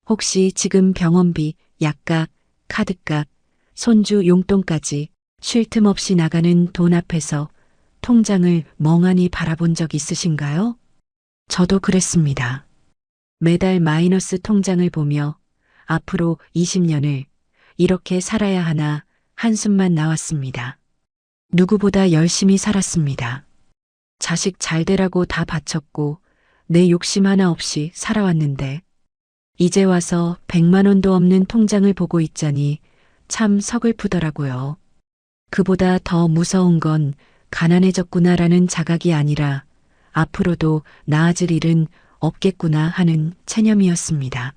혹시 지금 병원비, 약값, 카드값, 손주 용돈까지 쉴 틈 없이 나가는 돈 앞에서 통장을 멍하니 바라본 적 있으신가요? 저도 그랬습니다. 매달 마이너스 통장을 보며 앞으로 20년을 이렇게 살아야 하나 한숨만 나왔습니다. 누구보다 열심히 살았습니다. 자식 잘 되라고 다 바쳤고 내 욕심 하나 없이 살아왔는데 이제 와서 100만 원도 없는 통장을 보고 있자니 참 서글프더라고요. 그보다 더 무서운 건 가난해졌구나라는 자각이 아니라 앞으로도 나아질 일은 없겠구나 하는 체념이었습니다.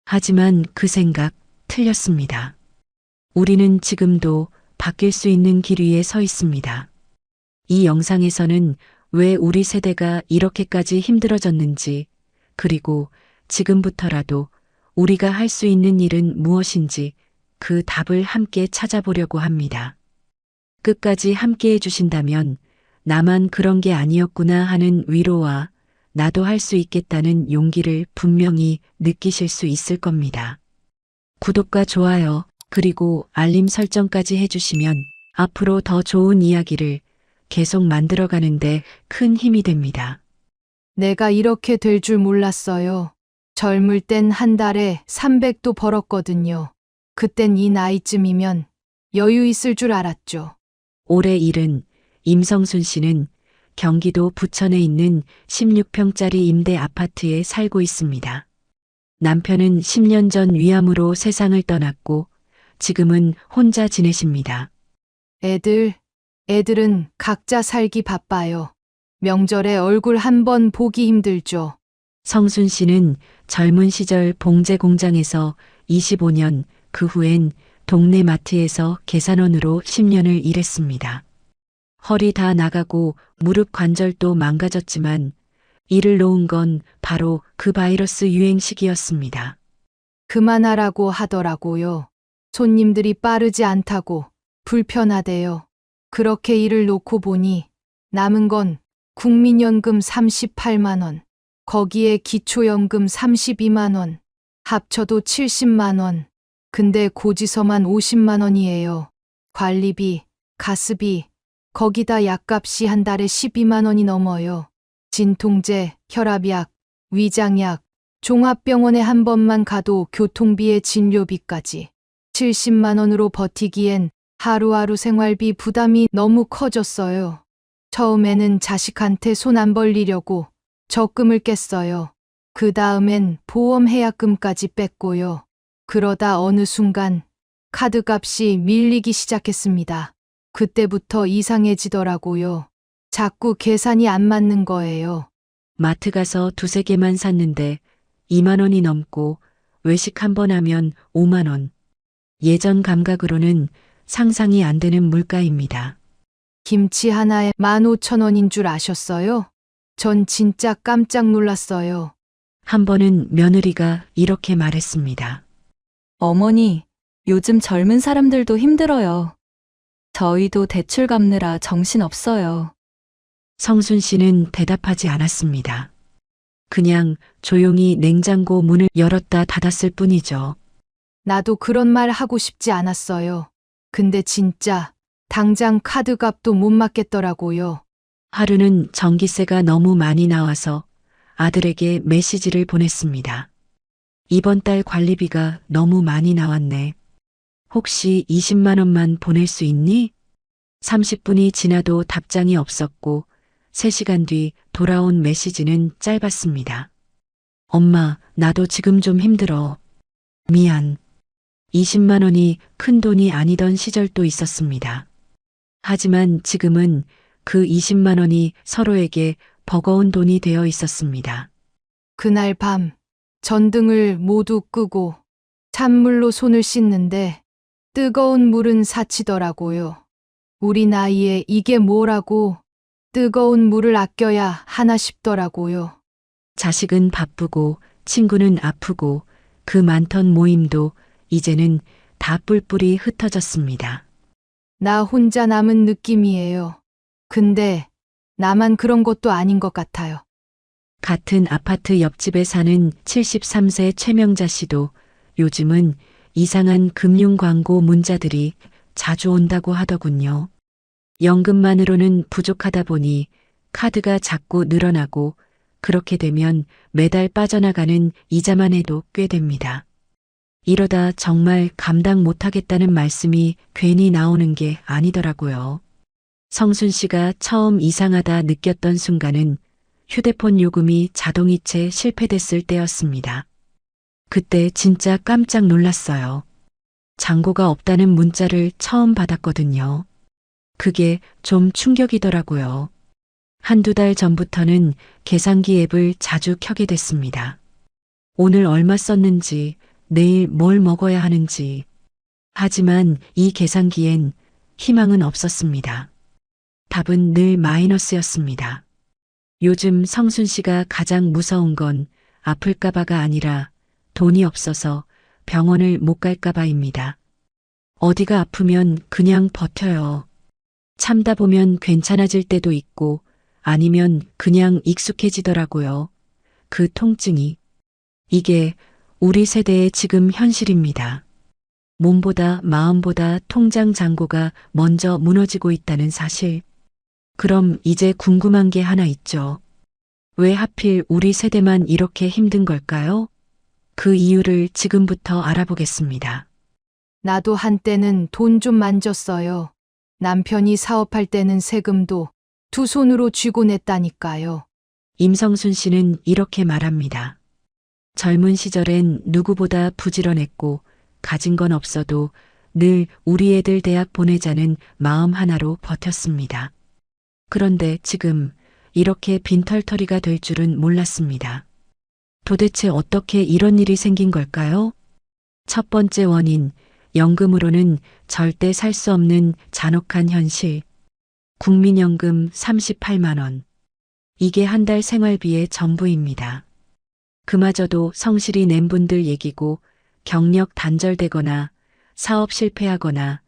하지만 그 생각 틀렸습니다. 우리는 지금도 바뀔 수 있는 길 위에 서 있습니다. 이 영상에서는 왜 우리 세대가 이렇게까지 힘들어졌는지, 그리고 지금부터라도 우리가 할 수 있는 일은 무엇인지 그 답을 함께 찾아보려고 합니다. 끝까지 함께 해주신다면 나만 그런 게 아니었구나 하는 위로와 나도 할 수 있겠다는 용기를 분명히 느끼실 수 있을 겁니다. 구독과 좋아요, 그리고 알림 설정까지 해주시면 앞으로 더 좋은 이야기를 계속 만들어가는데 큰 힘이 됩니다. 내가 이렇게 될 줄 몰랐어요. 젊을 땐 한 달에 300도 벌었거든요. 그땐 이 나이쯤이면 여유 있을 줄 알았죠. 올해 일은 임성순 씨는 경기도 부천에 있는 16평짜리 임대 아파트에 살고 있습니다. 남편은 10년 전 위암으로 세상을 떠났고 지금은 혼자 지내십니다. 애들은 각자 살기 바빠요. 명절에 얼굴 한 번 보기 힘들죠. 성순 씨는 젊은 시절 봉제 공장에서 25년, 그 후엔 동네 마트에서 계산원으로 10년을 일했습니다. 허리 다 나가고 무릎 관절도 망가졌지만 일을 놓은 건 바로 그 바이러스 유행 시기였습니다. 그만하라고 하더라고요. 손님들이 빠르지 않다고 불편하대요. 그렇게 일을 놓고 보니 남은 건 국민연금 38만 원, 거기에 기초연금 32만 원, 합쳐도 70만 원. 근데 고지서만 50만 원이에요. 관리비, 가스비, 거기다 약값이 한 달에 12만 원이 넘어요. 진통제, 혈압약, 위장약, 종합병원에 한 번만 가도 교통비에 진료비까지 70만 원으로 버티기엔 하루하루 생활비 부담이 너무 커졌어요. 처음에는 자식한테 손 안 벌리려고 적금을 깼어요. 그 다음엔 보험 해약금까지 뺐고요. 그러다 어느 순간 카드값이 밀리기 시작했습니다. 그때부터 이상해지더라고요. 자꾸 계산이 안 맞는 거예요. 마트 가서 두세 개만 샀는데 2만 원이 넘고 외식 한 번 하면 5만 원. 예전 감각으로는 상상이 안 되는 물가입니다. 김치 하나에 15,000원인 줄 아셨어요? 전 진짜 깜짝 놀랐어요. 한 번은 며느리가 이렇게 말했습니다. 어머니, 요즘 젊은 사람들도 힘들어요. 저희도 대출 갚느라 정신 없어요. 성순 씨는 대답하지 않았습니다. 그냥 조용히 냉장고 문을 열었다 닫았을 뿐이죠. 나도 그런 말 하고 싶지 않았어요. 근데 진짜 당장 카드값도 못 맞겠더라고요. 하루는 전기세가 너무 많이 나와서 아들에게 메시지를 보냈습니다. 이번 달 관리비가 너무 많이 나왔네. 혹시 20만 원만 보낼 수 있니? 30분이 지나도 답장이 없었고 3시간 뒤 돌아온 메시지는 짧았습니다. 엄마, 나도 지금 좀 힘들어. 미안. 20만 원이 큰 돈이 아니던 시절도 있었습니다. 하지만 지금은 그 20만 원이 서로에게 버거운 돈이 되어 있었습니다. 그날 밤 전등을 모두 끄고 찬물로 손을 씻는데 뜨거운 물은 사치더라고요. 우리 나이에 이게 뭐라고 뜨거운 물을 아껴야 하나 싶더라고요. 자식은 바쁘고 친구는 아프고 그 많던 모임도 이제는 다 뿔뿔이 흩어졌습니다. 나 혼자 남은 느낌이에요. 근데 나만 그런 것도 아닌 것 같아요. 같은 아파트 옆집에 사는 73세 최명자 씨도 요즘은 이상한 금융 광고 문자들이 자주 온다고 하더군요. 연금만으로는 부족하다 보니 카드가 자꾸 늘어나고 그렇게 되면 매달 빠져나가는 이자만 해도 꽤 됩니다. 이러다 정말 감당 못하겠다는 말씀이 괜히 나오는 게 아니더라고요. 성순 씨가 처음 이상하다 느꼈던 순간은 휴대폰 요금이 자동이체 실패됐을 때였습니다. 그때 진짜 깜짝 놀랐어요. 잔고가 없다는 문자를 처음 받았거든요. 그게 좀 충격이더라고요. 한두 달 전부터는 계산기 앱을 자주 켜게 됐습니다. 오늘 얼마 썼는지, 내일 뭘 먹어야 하는지. 하지만 이 계산기엔 희망은 없었습니다. 답은 늘 마이너스였습니다. 요즘 성순 씨가 가장 무서운 건 아플까봐가 아니라 돈이 없어서 병원을 못 갈까봐입니다. 어디가 아프면 그냥 버텨요. 참다 보면 괜찮아질 때도 있고 아니면 그냥 익숙해지더라고요. 그 통증이. 이게 우리 세대의 지금 현실입니다. 몸보다 마음보다 통장 잔고가 먼저 무너지고 있다는 사실. 그럼 이제 궁금한 게 하나 있죠. 왜 하필 우리 세대만 이렇게 힘든 걸까요? 그 이유를 지금부터 알아보겠습니다. 나도 한때는 돈 좀 만졌어요. 남편이 사업할 때는 세금도 두 손으로 쥐고 냈다니까요. 임성순 씨는 이렇게 말합니다. 젊은 시절엔 누구보다 부지런했고 가진 건 없어도 늘 우리 애들 대학 보내자는 마음 하나로 버텼습니다. 그런데 지금 이렇게 빈털터리가 될 줄은 몰랐습니다. 도대체 어떻게 이런 일이 생긴 걸까요? 첫 번째 원인, 연금으로는 절대 살 수 없는 잔혹한 현실. 국민연금 38만 원. 이게 한 달 생활비의 전부입니다. 그마저도 성실히 낸 분들 얘기고 경력 단절되거나 사업 실패하거나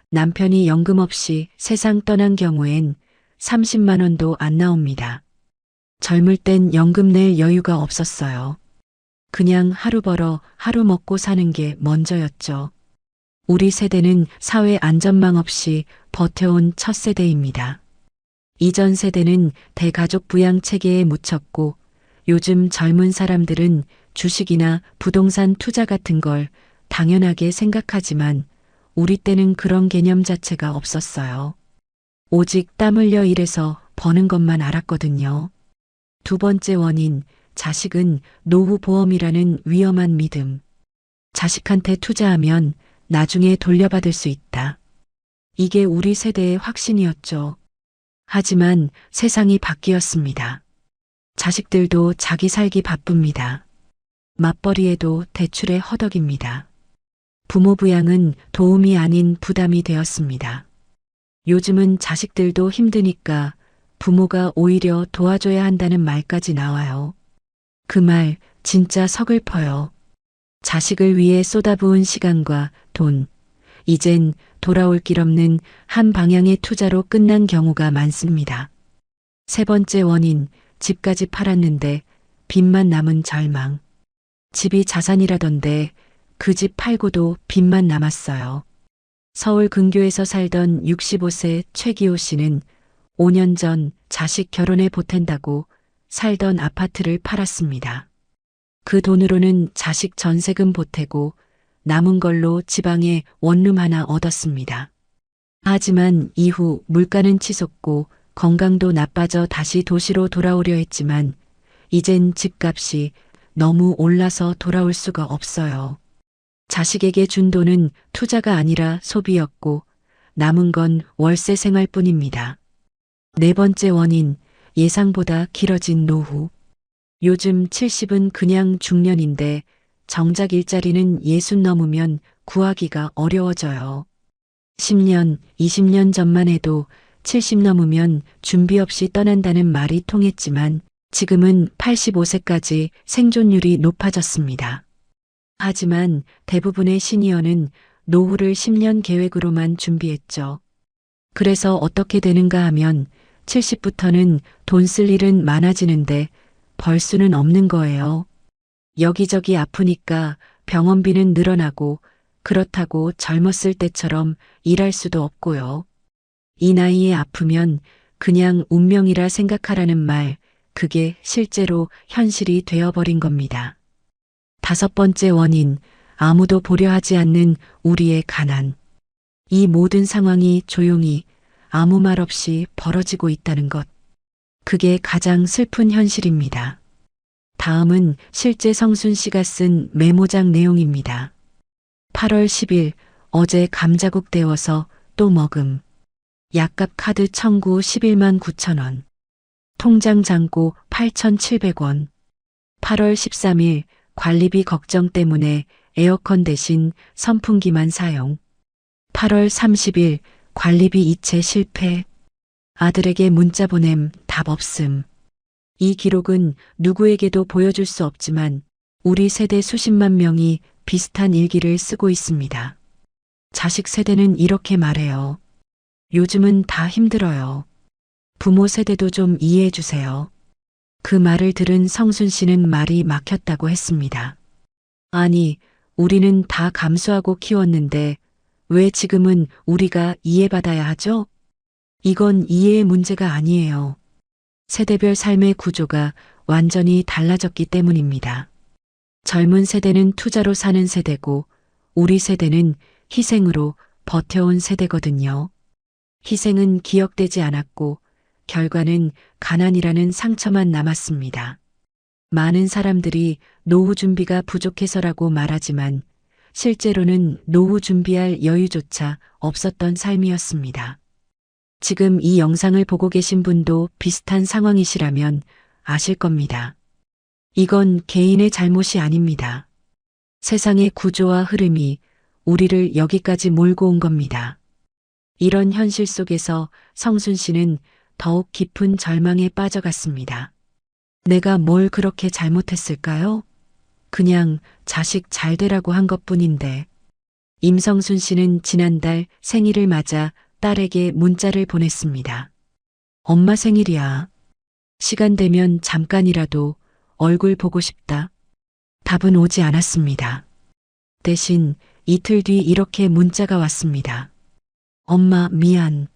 남편이 연금 없이 세상 떠난 경우엔 30만 원도 안 나옵니다. 젊을 땐 연금 낼 여유가 없었어요. 그냥 하루 벌어 하루 먹고 사는 게 먼저였죠. 우리 세대는 사회 안전망 없이 버텨온 첫 세대입니다. 이전 세대는 대가족 부양 체계에 묻혔고 요즘 젊은 사람들은 주식이나 부동산 투자 같은 걸 당연하게 생각하지만 우리 때는 그런 개념 자체가 없었어요. 오직 땀 흘려 일해서 버는 것만 알았거든요. 두 번째 원인, 자식은 노후 보험이라는 위험한 믿음. 자식한테 투자하면 나중에 돌려받을 수 있다. 이게 우리 세대의 확신이었죠. 하지만 세상이 바뀌었습니다. 자식들도 자기 살기 바쁩니다. 맞벌이에도 대출에 허덕입니다. 부모 부양은 도움이 아닌 부담이 되었습니다. 요즘은 자식들도 힘드니까 부모가 오히려 도와줘야 한다는 말까지 나와요. 그 말 진짜 서글퍼요. 자식을 위해 쏟아부은 시간과 돈, 이젠 돌아올 길 없는 한 방향의 투자로 끝난 경우가 많습니다. 세 번째 원인, 집까지 팔았는데 빚만 남은 절망. 집이 자산이라던데 그 집 팔고도 빚만 남았어요. 서울 근교에서 살던 65세 최기호 씨는 5년 전 자식 결혼에 보탠다고 살던 아파트를 팔았습니다. 그 돈으로는 자식 전세금 보태고 남은 걸로 지방에 원룸 하나 얻었습니다. 하지만 이후 물가는 치솟고 건강도 나빠져 다시 도시로 돌아오려 했지만 이젠 집값이 너무 올라서 돌아올 수가 없어요. 자식에게 준 돈은 투자가 아니라 소비였고 남은 건 월세 생활뿐입니다. 네 번째 원인, 예상보다 길어진 노후. 요즘 70은 그냥 중년인데 정작 일자리는 60 넘으면 구하기가 어려워져요. 10년, 20년 전만 해도 70 넘으면 준비 없이 떠난다는 말이 통했지만 지금은 85세까지 생존율이 높아졌습니다. 하지만 대부분의 시니어는 노후를 10년 계획으로만 준비했죠. 그래서 어떻게 되는가 하면 70부터는 돈 쓸 일은 많아지는데 벌 수는 없는 거예요. 여기저기 아프니까 병원비는 늘어나고 그렇다고 젊었을 때처럼 일할 수도 없고요. 이 나이에 아프면 그냥 운명이라 생각하라는 말, 그게 실제로 현실이 되어버린 겁니다. 5번째 원인, 아무도 보려 하지 않는 우리의 가난. 이 모든 상황이 조용히 아무 말 없이 벌어지고 있다는 것. 그게 가장 슬픈 현실입니다. 다음은 실제 성순 씨가 쓴 메모장 내용입니다. 8월 10일, 어제 감자국 데워서 또 먹음. 약값 카드 청구 11만 9천 원. 통장 잔고 8,700원. 8월 13일, 관리비 걱정 때문에 에어컨 대신 선풍기만 사용. 8월 30일, 관리비 이체 실패. 아들에게 문자 보냄, 답 없음. 이 기록은 누구에게도 보여줄 수 없지만 우리 세대 수십만 명이 비슷한 일기를 쓰고 있습니다. 자식 세대는 이렇게 말해요. 요즘은 다 힘들어요. 부모 세대도 좀 이해해 주세요. 그 말을 들은 성순 씨는 말이 막혔다고 했습니다. 아니, 우리는 다 감수하고 키웠는데 왜 지금은 우리가 이해받아야 하죠? 이건 이해의 문제가 아니에요. 세대별 삶의 구조가 완전히 달라졌기 때문입니다. 젊은 세대는 투자로 사는 세대고 우리 세대는 희생으로 버텨온 세대거든요. 희생은 기억되지 않았고 결과는 가난이라는 상처만 남았습니다. 많은 사람들이 노후 준비가 부족해서라고 말하지만 실제로는 노후 준비할 여유조차 없었던 삶이었습니다. 지금 이 영상을 보고 계신 분도 비슷한 상황이시라면 아실 겁니다. 이건 개인의 잘못이 아닙니다. 세상의 구조와 흐름이 우리를 여기까지 몰고 온 겁니다. 이런 현실 속에서 성순 씨는 더욱 깊은 절망에 빠져갔습니다. 내가 뭘 그렇게 잘못했을까요? 그냥 자식 잘 되라고 한 것뿐인데. 임성순 씨는 지난달 생일을 맞아 딸에게 문자를 보냈습니다. 엄마 생일이야. 시간 되면 잠깐이라도 얼굴 보고 싶다. 답은 오지 않았습니다. 대신 이틀 뒤 이렇게 문자가 왔습니다. 엄마 미안.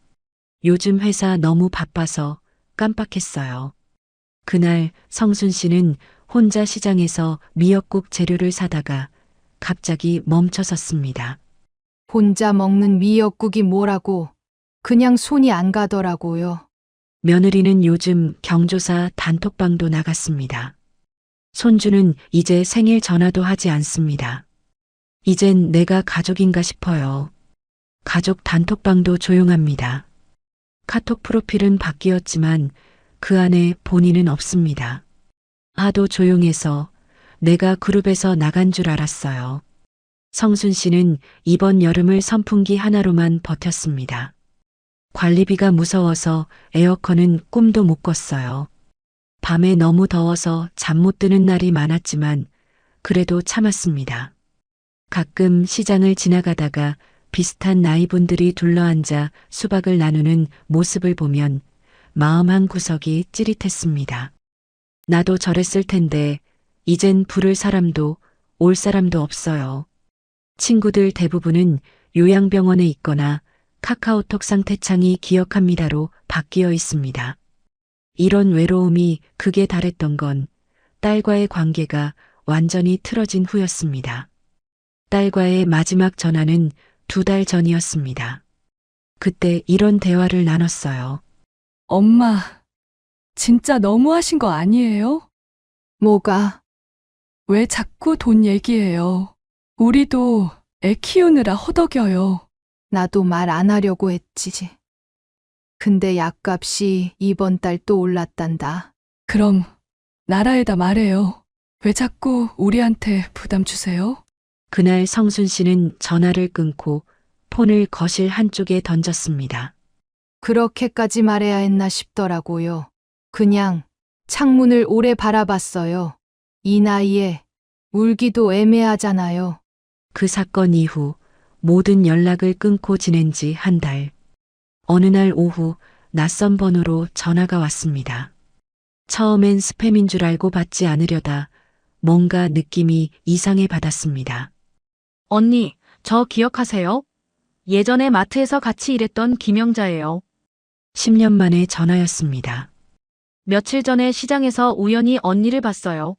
요즘 회사 너무 바빠서 깜빡했어요. 그날 성순 씨는 혼자 시장에서 미역국 재료를 사다가 갑자기 멈춰섰습니다. 혼자 먹는 미역국이 뭐라고 그냥 손이 안 가더라고요. 며느리는 요즘 경조사 단톡방도 나갔습니다. 손주는 이제 생일 전화도 하지 않습니다. 이젠 내가 가족인가 싶어요. 가족 단톡방도 조용합니다. 카톡 프로필은 바뀌었지만 그 안에 본인은 없습니다. 하도 조용해서 내가 그룹에서 나간 줄 알았어요. 성순 씨는 이번 여름을 선풍기 하나로만 버텼습니다. 관리비가 무서워서 에어컨은 꿈도 못 꿨어요. 밤에 너무 더워서 잠 못 드는 날이 많았지만 그래도 참았습니다. 가끔 시장을 지나가다가 비슷한 나이분들이 둘러앉아 수박을 나누는 모습을 보면 마음 한 구석이 찌릿했습니다. 나도 저랬을 텐데 이젠 부를 사람도 올 사람도 없어요. 친구들 대부분은 요양병원에 있거나 카카오톡 상태창이 기억합니다로 바뀌어 있습니다. 이런 외로움이 극에 달했던 건 딸과의 관계가 완전히 틀어진 후였습니다. 딸과의 마지막 전화는 2달 전이었습니다. 그때 이런 대화를 나눴어요. 엄마, 진짜 너무하신 거 아니에요? 뭐가? 왜 자꾸 돈 얘기해요? 우리도 애 키우느라 허덕여요. 나도 말 안 하려고 했지. 근데 약값이 이번 달 또 올랐단다. 그럼 나라에다 말해요. 왜 자꾸 우리한테 부담 주세요? 그날 성순 씨는 전화를 끊고 폰을 거실 한쪽에 던졌습니다. 그렇게까지 말해야 했나 싶더라고요. 그냥 창문을 오래 바라봤어요. 이 나이에 울기도 애매하잖아요. 그 사건 이후 모든 연락을 끊고 지낸 지 한 달. 어느 날 오후 낯선 번호로 전화가 왔습니다. 처음엔 스팸인 줄 알고 받지 않으려다 뭔가 느낌이 이상해 받았습니다. 언니, 저 기억하세요? 예전에 마트에서 같이 일했던 김영자예요. 10년 만에 전화였습니다. 며칠 전에 시장에서 우연히 언니를 봤어요.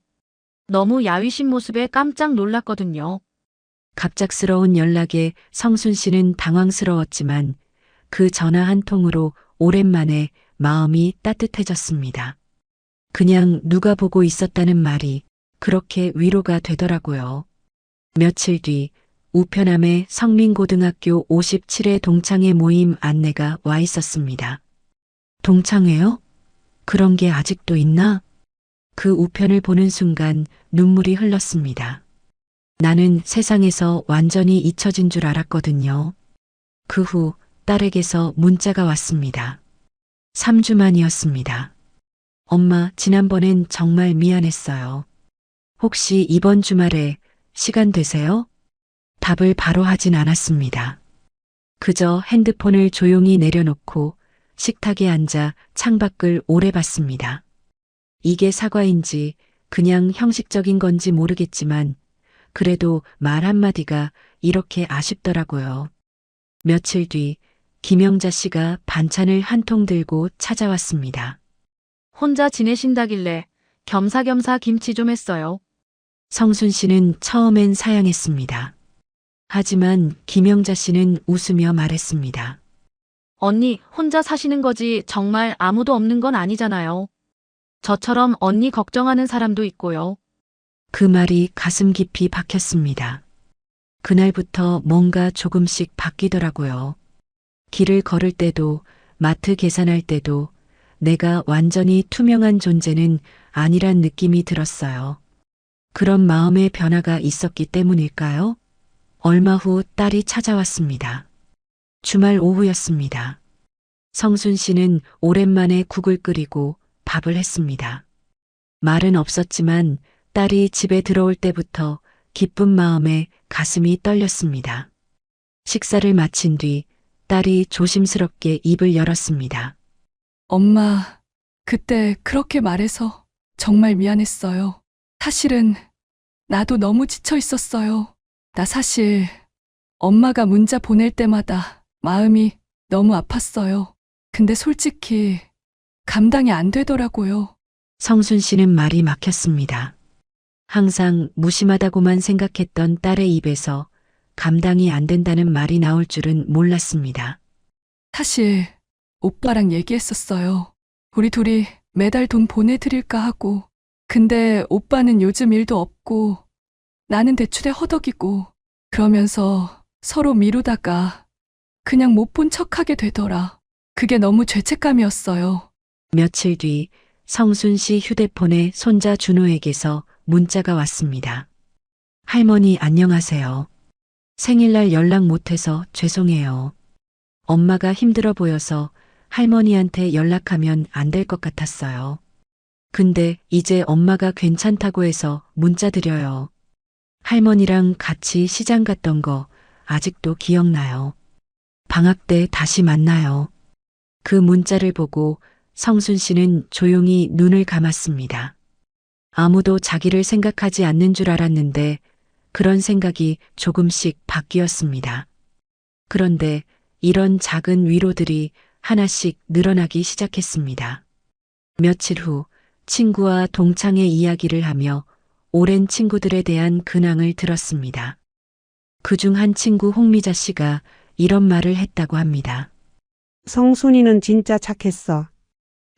너무 야위신 모습에 깜짝 놀랐거든요. 갑작스러운 연락에 성순 씨는 당황스러웠지만 그 전화 한 통으로 오랜만에 마음이 따뜻해졌습니다. 그냥 누가 보고 있었다는 말이 그렇게 위로가 되더라고요. 며칠 뒤 우편함에 성민고등학교 57회 동창회 모임 안내가 와 있었습니다. 동창회요? 그런 게 아직도 있나? 그 우편을 보는 순간 눈물이 흘렀습니다. 나는 세상에서 완전히 잊혀진 줄 알았거든요. 그 후 딸에게서 문자가 왔습니다. 3주 만이었습니다. 엄마, 지난번엔 정말 미안했어요. 혹시 이번 주말에 시간 되세요? 답을 바로 하진 않았습니다. 그저 핸드폰을 조용히 내려놓고 식탁에 앉아 창밖을 오래 봤습니다. 이게 사과인지 그냥 형식적인 건지 모르겠지만 그래도 말 한마디가 이렇게 아쉽더라고요. 며칠 뒤 김영자 씨가 반찬을 한 통 들고 찾아왔습니다. 혼자 지내신다길래 겸사겸사 김치 좀 했어요. 성순 씨는 처음엔 사양했습니다. 하지만 김영자 씨는 웃으며 말했습니다. 언니, 혼자 사시는 거지 정말 아무도 없는 건 아니잖아요. 저처럼 언니 걱정하는 사람도 있고요. 그 말이 가슴 깊이 박혔습니다. 그날부터 뭔가 조금씩 바뀌더라고요. 길을 걸을 때도 마트 계산할 때도 내가 완전히 투명한 존재는 아니란 느낌이 들었어요. 그런 마음의 변화가 있었기 때문일까요? 얼마 후 딸이 찾아왔습니다. 주말 오후였습니다. 성순 씨는 오랜만에 국을 끓이고 밥을 했습니다. 말은 없었지만 딸이 집에 들어올 때부터 기쁜 마음에 가슴이 떨렸습니다. 식사를 마친 뒤 딸이 조심스럽게 입을 열었습니다. 엄마, 그때 그렇게 말해서 정말 미안했어요. 사실은 나도 너무 지쳐 있었어요. 나 사실 엄마가 문자 보낼 때마다 마음이 너무 아팠어요. 근데 솔직히 감당이 안 되더라고요. 성순 씨는 말이 막혔습니다. 항상 무심하다고만 생각했던 딸의 입에서 감당이 안 된다는 말이 나올 줄은 몰랐습니다. 사실 오빠랑 얘기했었어요. 우리 둘이 매달 돈 보내드릴까 하고. 근데 오빠는 요즘 일도 없고 나는 대출에 허덕이고 그러면서 서로 미루다가 그냥 못 본 척하게 되더라. 그게 너무 죄책감이었어요. 며칠 뒤 성순 씨 휴대폰에 손자 준호에게서 문자가 왔습니다. 할머니 안녕하세요. 생일날 연락 못해서 죄송해요. 엄마가 힘들어 보여서 할머니한테 연락하면 안 될 것 같았어요. 근데 이제 엄마가 괜찮다고 해서 문자 드려요. 할머니랑 같이 시장 갔던 거 아직도 기억나요. 방학 때 다시 만나요. 그 문자를 보고 성순 씨는 조용히 눈을 감았습니다. 아무도 자기를 생각하지 않는 줄 알았는데 그런 생각이 조금씩 바뀌었습니다. 그런데 이런 작은 위로들이 하나씩 늘어나기 시작했습니다. 며칠 후 친구와 동창회 이야기를 하며 오랜 친구들에 대한 근황을 들었습니다. 그중 한 친구 홍미자 씨가 이런 말을 했다고 합니다. 성순이는 진짜 착했어.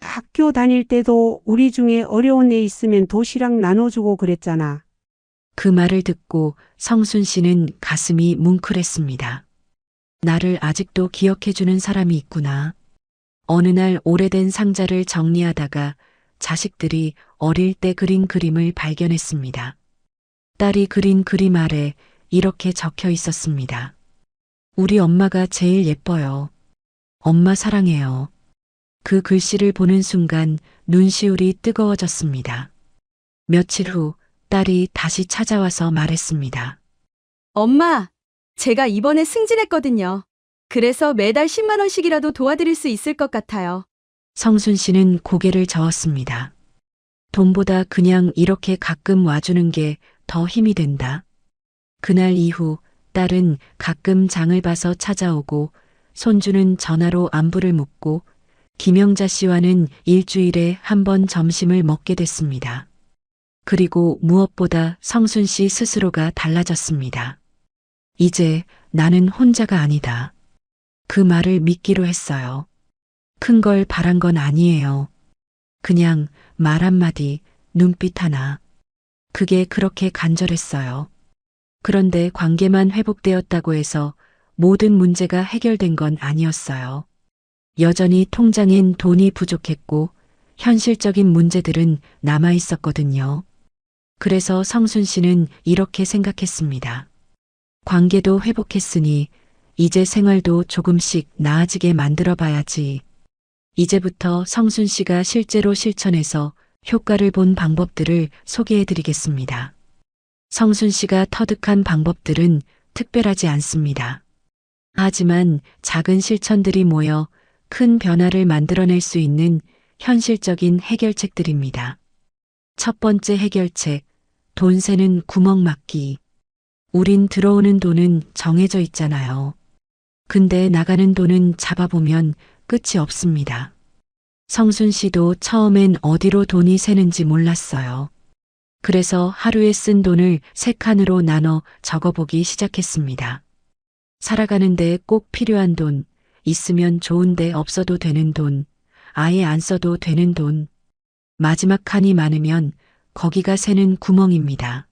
학교 다닐 때도 우리 중에 어려운 애 있으면 도시락 나눠주고 그랬잖아. 그 말을 듣고 성순 씨는 가슴이 뭉클했습니다. 나를 아직도 기억해주는 사람이 있구나. 어느 날 오래된 상자를 정리하다가 자식들이 어릴 때 그린 그림을 발견했습니다. 딸이 그린 그림 아래 이렇게 적혀 있었습니다. 우리 엄마가 제일 예뻐요. 엄마 사랑해요. 그 글씨를 보는 순간 눈시울이 뜨거워졌습니다. 며칠 후 딸이 다시 찾아와서 말했습니다. 엄마, 제가 이번에 승진했거든요. 그래서 매달 10만 원씩이라도 도와드릴 수 있을 것 같아요. 성순 씨는 고개를 저었습니다. 돈보다 그냥 이렇게 가끔 와주는 게 더 힘이 된다. 그날 이후 딸은 가끔 장을 봐서 찾아오고 손주는 전화로 안부를 묻고 김영자 씨와는 일주일에 한 번 점심을 먹게 됐습니다. 그리고 무엇보다 성순 씨 스스로가 달라졌습니다. 이제 나는 혼자가 아니다. 그 말을 믿기로 했어요. 큰 걸 바란 건 아니에요. 그냥 말 한마디, 눈빛 하나. 그게 그렇게 간절했어요. 그런데 관계만 회복되었다고 해서 모든 문제가 해결된 건 아니었어요. 여전히 통장엔 돈이 부족했고 현실적인 문제들은 남아 있었거든요. 그래서 성순 씨는 이렇게 생각했습니다. 관계도 회복했으니 이제 생활도 조금씩 나아지게 만들어 봐야지. 이제부터 성순 씨가 실제로 실천해서 효과를 본 방법들을 소개해 드리겠습니다. 성순 씨가 터득한 방법들은 특별하지 않습니다. 하지만 작은 실천들이 모여 큰 변화를 만들어낼 수 있는 현실적인 해결책들입니다. 첫 번째 해결책, 돈 새는 구멍 막기. 우린 들어오는 돈은 정해져 있잖아요. 근데 나가는 돈은 잡아보면 끝이 없습니다. 성순 씨도 처음엔 어디로 돈이 새는지 몰랐어요. 그래서 하루에 쓴 돈을 3칸으로 나눠 적어보기 시작했습니다. 살아가는데 꼭 필요한 돈, 있으면 좋은데 없어도 되는 돈, 아예 안 써도 되는 돈. 마지막 칸이 많으면 거기가 새는 구멍입니다.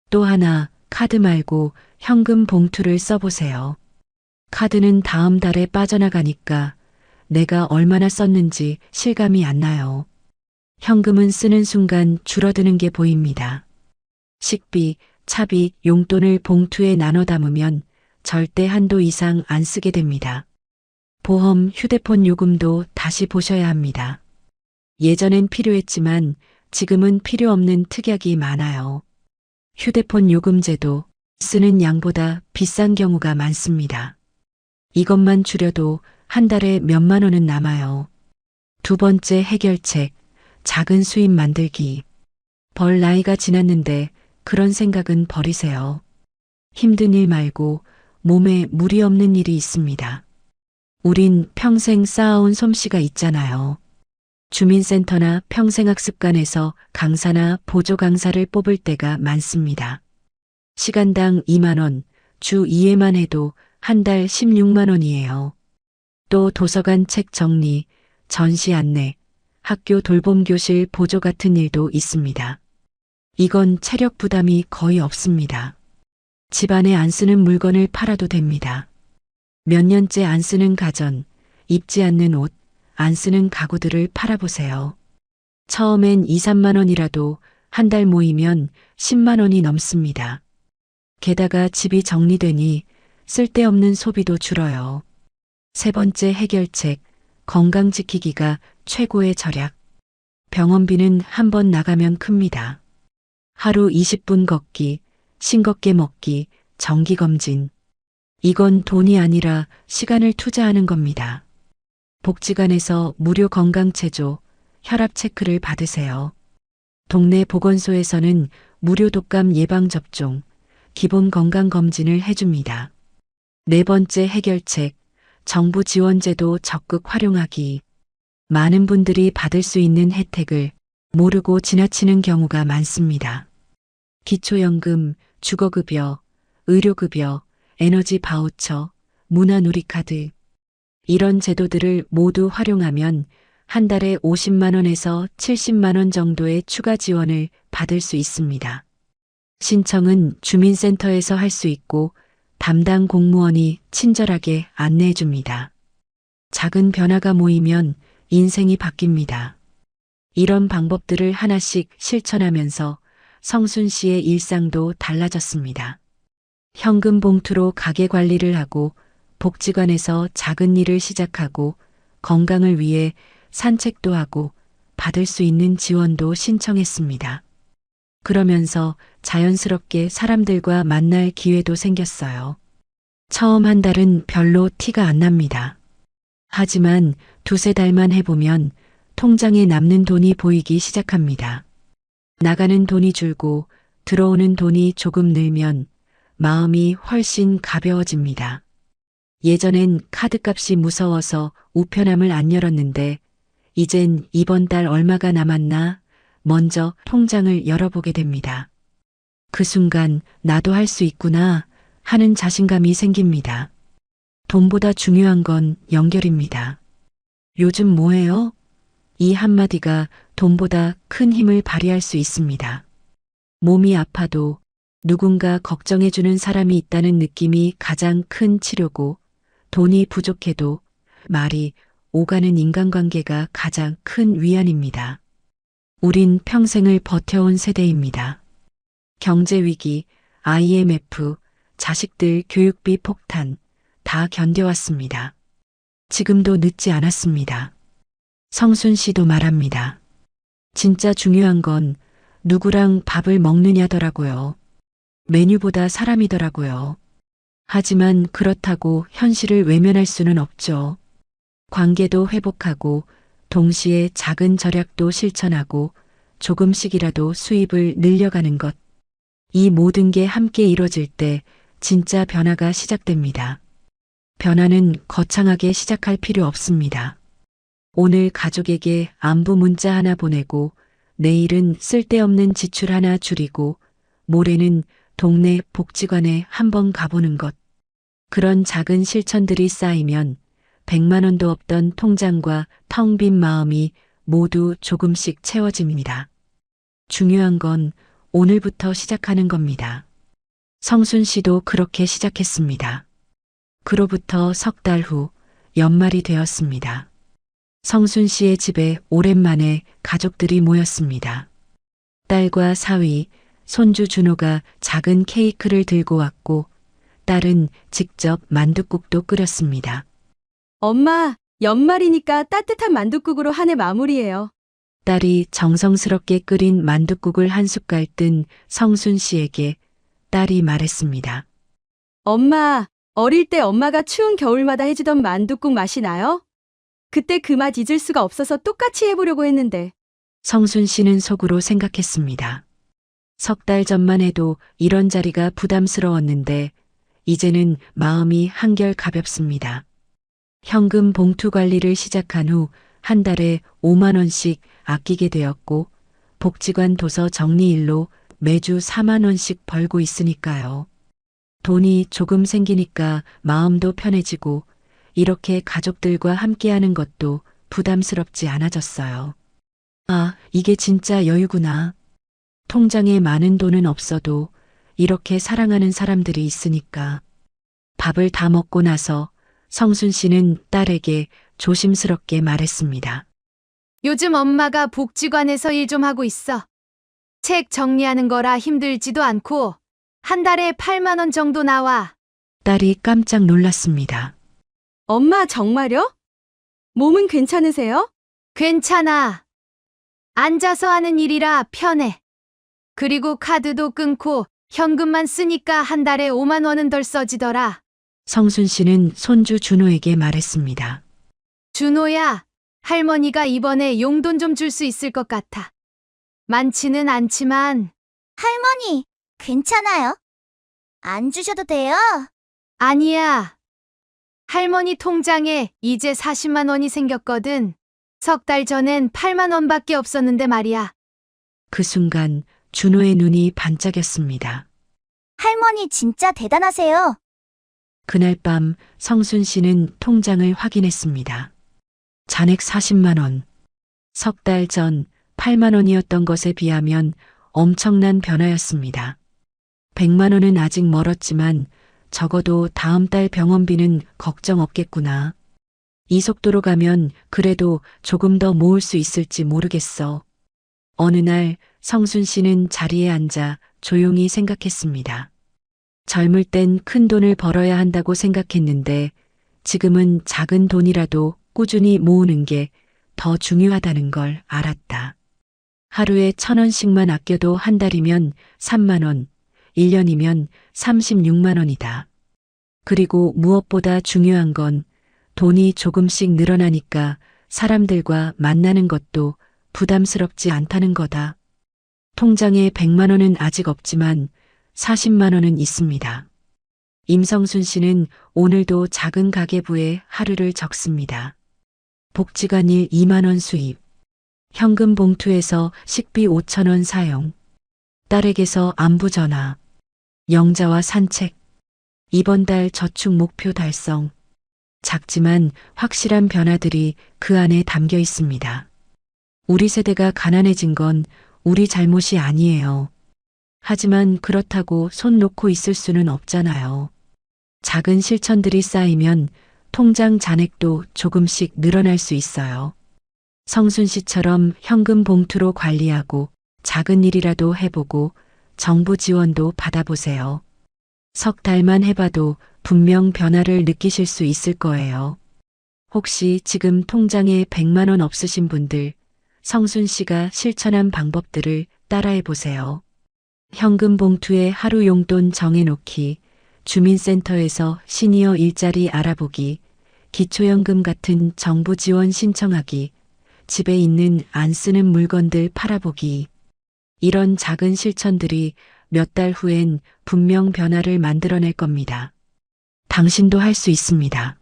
또 하나, 카드 말고 현금 봉투를 써보세요. 카드는 다음 달에 빠져나가니까 내가 얼마나 썼는지 실감이 안 나요. 현금은 쓰는 순간 줄어드는 게 보입니다. 식비, 차비, 용돈을 봉투에 나눠 담으면 절대 한도 이상 안 쓰게 됩니다. 보험, 휴대폰 요금도 다시 보셔야 합니다. 예전엔 필요했지만 지금은 필요 없는 특약이 많아요. 휴대폰 요금제도 쓰는 양보다 비싼 경우가 많습니다. 이것만 줄여도 한 달에 몇만 원은 남아요. 두 번째 해결책, 작은 수입 만들기. 벌 나이가 지났는데 그런 생각은 버리세요. 힘든 일 말고 몸에 무리 없는 일이 있습니다. 우린 평생 쌓아온 솜씨가 있잖아요. 주민센터나 평생학습관에서 강사나 보조 강사를 뽑을 때가 많습니다. 시간당 2만 원, 주 2회만 해도 한 달 16만 원이에요. 또 도서관 책 정리, 전시 안내, 학교 돌봄 교실 보조 같은 일도 있습니다. 이건 체력 부담이 거의 없습니다. 집안에 안 쓰는 물건을 팔아도 됩니다. 몇 년째 안 쓰는 가전, 입지 않는 옷, 안 쓰는 가구들을 팔아보세요. 처음엔 2, 3만 원이라도 한 달 모이면 10만 원이 넘습니다. 게다가 집이 정리되니 쓸데없는 소비도 줄어요. 세 번째 해결책, 건강 지키기가 최고의 절약. 병원비는 한 번 나가면 큽니다. 하루 20분 걷기, 싱겁게 먹기, 정기검진. 이건 돈이 아니라 시간을 투자하는 겁니다. 복지관에서 무료 건강체조, 혈압 체크를 받으세요. 동네 보건소에서는 무료 독감 예방접종, 기본 건강검진을 해줍니다. 네 번째 해결책, 정부 지원제도 적극 활용하기. 많은 분들이 받을 수 있는 혜택을 모르고 지나치는 경우가 많습니다. 기초연금, 주거급여, 의료급여, 에너지 바우처, 문화누리카드. 이런 제도들을 모두 활용하면 한 달에 50만 원에서 70만 원 정도의 추가 지원을 받을 수 있습니다. 신청은 주민센터에서 할 수 있고 담당 공무원이 친절하게 안내해 줍니다. 작은 변화가 모이면 인생이 바뀝니다. 이런 방법들을 하나씩 실천하면서 성순 씨의 일상도 달라졌습니다. 현금 봉투로 가게 관리를 하고 복지관에서 작은 일을 시작하고 건강을 위해 산책도 하고 받을 수 있는 지원도 신청했습니다. 그러면서 자연스럽게 사람들과 만날 기회도 생겼어요. 처음 한 달은 별로 티가 안 납니다. 하지만 두세 달만 해보면 통장에 남는 돈이 보이기 시작합니다. 나가는 돈이 줄고 들어오는 돈이 조금 늘면 마음이 훨씬 가벼워집니다. 예전엔 카드값이 무서워서 우편함을 안 열었는데 이젠 이번 달 얼마가 남았나 먼저 통장을 열어보게 됩니다. 그 순간 나도 할 수 있구나 하는 자신감이 생깁니다. 돈보다 중요한 건 연결입니다. 요즘 뭐해요? 이 한마디가 돈보다 큰 힘을 발휘할 수 있습니다. 몸이 아파도 누군가 걱정해주는 사람이 있다는 느낌이 가장 큰 치료고 돈이 부족해도 말이 오가는 인간관계가 가장 큰 위안입니다. 우린 평생을 버텨온 세대입니다. 경제위기, IMF, 자식들 교육비 폭탄 다 견뎌왔습니다. 지금도 늦지 않았습니다. 성순 씨도 말합니다. 진짜 중요한 건 누구랑 밥을 먹느냐더라고요. 메뉴보다 사람이더라고요. 하지만 그렇다고 현실을 외면할 수는 없죠. 관계도 회복하고 동시에 작은 절약도 실천하고 조금씩이라도 수입을 늘려가는 것. 이 모든 게 함께 이뤄질 때 진짜 변화가 시작됩니다. 변화는 거창하게 시작할 필요 없습니다. 오늘 가족에게 안부 문자 하나 보내고 내일은 쓸데없는 지출 하나 줄이고 모레는 동네 복지관에 한번 가보는 것. 그런 작은 실천들이 쌓이면 100만 원도 없던 통장과 텅 빈 마음이 모두 조금씩 채워집니다. 중요한 건 오늘부터 시작하는 겁니다. 성순 씨도 그렇게 시작했습니다. 그로부터 석 달 후 연말이 되었습니다. 성순 씨의 집에 오랜만에 가족들이 모였습니다. 딸과 사위, 손주 준호가 작은 케이크를 들고 왔고 딸은 직접 만둣국도 끓였습니다. 엄마, 연말이니까 따뜻한 만둣국으로 한 해 마무리해요. 딸이 정성스럽게 끓인 만둣국을 한 숟갈 뜬 성순 씨에게 딸이 말했습니다. 엄마, 어릴 때 엄마가 추운 겨울마다 해주던 만둣국 맛이 나요? 그때 그 맛 잊을 수가 없어서 똑같이 해보려고 했는데. 성순 씨는 속으로 생각했습니다. 석 달 전만 해도 이런 자리가 부담스러웠는데 이제는 마음이 한결 가볍습니다. 현금 봉투 관리를 시작한 후 한 달에 5만 원씩 아끼게 되었고 복지관 도서 정리일로 매주 4만 원씩 벌고 있으니까요. 돈이 조금 생기니까 마음도 편해지고 이렇게 가족들과 함께하는 것도 부담스럽지 않아졌어요. 아, 이게 진짜 여유구나. 통장에 많은 돈은 없어도 이렇게 사랑하는 사람들이 있으니까. 밥을 다 먹고 나서 성순 씨는 딸에게 조심스럽게 말했습니다. 요즘 엄마가 복지관에서 일 좀 하고 있어. 책 정리하는 거라 힘들지도 않고 한 달에 8만 원 정도 나와. 딸이 깜짝 놀랐습니다. 엄마, 정말요? 몸은 괜찮으세요? 괜찮아. 앉아서 하는 일이라 편해. 그리고 카드도 끊고 현금만 쓰니까 한 달에 5만 원은 덜 써지더라. 성순 씨는 손주 준호에게 말했습니다. 준호야, 할머니가 이번에 용돈 좀 줄 수 있을 것 같아. 많지는 않지만. 할머니, 괜찮아요? 안 주셔도 돼요? 아니야. 할머니 통장에 이제 40만 원이 생겼거든. 석 달 전엔 8만 원밖에 없었는데 말이야. 그 순간 준호의 눈이 반짝였습니다. 할머니 진짜 대단하세요. 그날 밤 성순 씨는 통장을 확인했습니다. 잔액 40만 원. 석 달 전 8만 원이었던 것에 비하면 엄청난 변화였습니다. 100만 원은 아직 멀었지만 적어도 다음 달 병원비는 걱정 없겠구나. 이 속도로 가면 그래도 조금 더 모을 수 있을지 모르겠어. 어느 날 성순 씨는 자리에 앉아 조용히 생각했습니다. 젊을 땐 큰 돈을 벌어야 한다고 생각했는데 지금은 작은 돈이라도 꾸준히 모으는 게 더 중요하다는 걸 알았다. 하루에 1,000원씩만 아껴도 한 달이면 3만 원, 1년이면 36만 원이다. 그리고 무엇보다 중요한 건 돈이 조금씩 늘어나니까 사람들과 만나는 것도 부담스럽지 않다는 거다. 통장에 100만 원은 아직 없지만 40만 원은 있습니다. 임성순 씨는 오늘도 작은 가계부에 하루를 적습니다. 복지관일 2만 원 수입, 현금 봉투에서 식비 5천 원 사용, 딸에게서 안부 전화, 영자와 산책, 이번 달 저축 목표 달성, 작지만 확실한 변화들이 그 안에 담겨 있습니다. 우리 세대가 가난해진 건 우리 잘못이 아니에요. 하지만 그렇다고 손 놓고 있을 수는 없잖아요. 작은 실천들이 쌓이면 통장 잔액도 조금씩 늘어날 수 있어요. 성순 씨처럼 현금 봉투로 관리하고 작은 일이라도 해보고 정부 지원도 받아보세요. 석 달만 해봐도 분명 변화를 느끼실 수 있을 거예요. 혹시 지금 통장에 100만 원 없으신 분들, 성순 씨가 실천한 방법들을 따라해 보세요. 현금 봉투에 하루 용돈 정해놓기, 주민센터에서 시니어 일자리 알아보기, 기초연금 같은 정부 지원 신청하기, 집에 있는 안 쓰는 물건들 팔아보기. 이런 작은 실천들이 몇 달 후엔 분명 변화를 만들어낼 겁니다. 당신도 할 수 있습니다.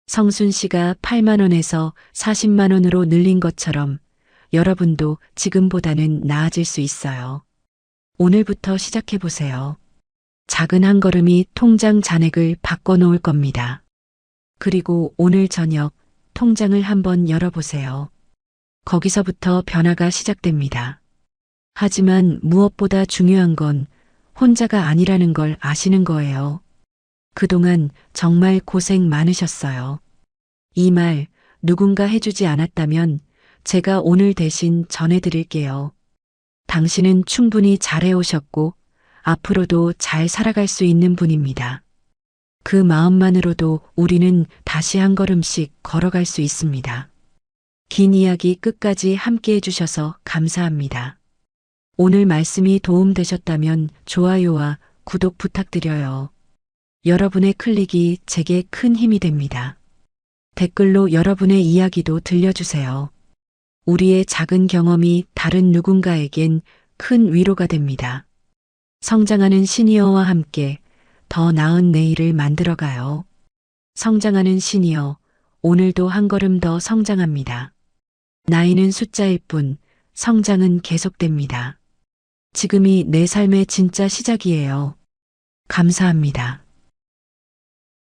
성순 씨가 8만 원에서 40만 원으로 늘린 것처럼 여러분도 지금보다는 나아질 수 있어요. 오늘부터 시작해 보세요. 작은 한 걸음이 통장 잔액을 바꿔놓을 겁니다. 그리고 오늘 저녁 통장을 한번 열어보세요. 거기서부터 변화가 시작됩니다. 하지만 무엇보다 중요한 건 혼자가 아니라는 걸 아시는 거예요. 그동안 정말 고생 많으셨어요. 이 말 누군가 해주지 않았다면 제가 오늘 대신 전해드릴게요. 당신은 충분히 잘해오셨고 앞으로도 잘 살아갈 수 있는 분입니다. 그 마음만으로도 우리는 다시 한 걸음씩 걸어갈 수 있습니다. 긴 이야기 끝까지 함께 해주셔서 감사합니다. 오늘 말씀이 도움되셨다면 좋아요와 구독 부탁드려요. 여러분의 클릭이 제게 큰 힘이 됩니다. 댓글로 여러분의 이야기도 들려주세요. 우리의 작은 경험이 다른 누군가에겐 큰 위로가 됩니다. 성장하는 시니어와 함께 더 나은 내일을 만들어가요. 성장하는 시니어, 오늘도 한 걸음 더 성장합니다. 나이는 숫자일 뿐, 성장은 계속됩니다. 지금이 내 삶의 진짜 시작이에요. 감사합니다.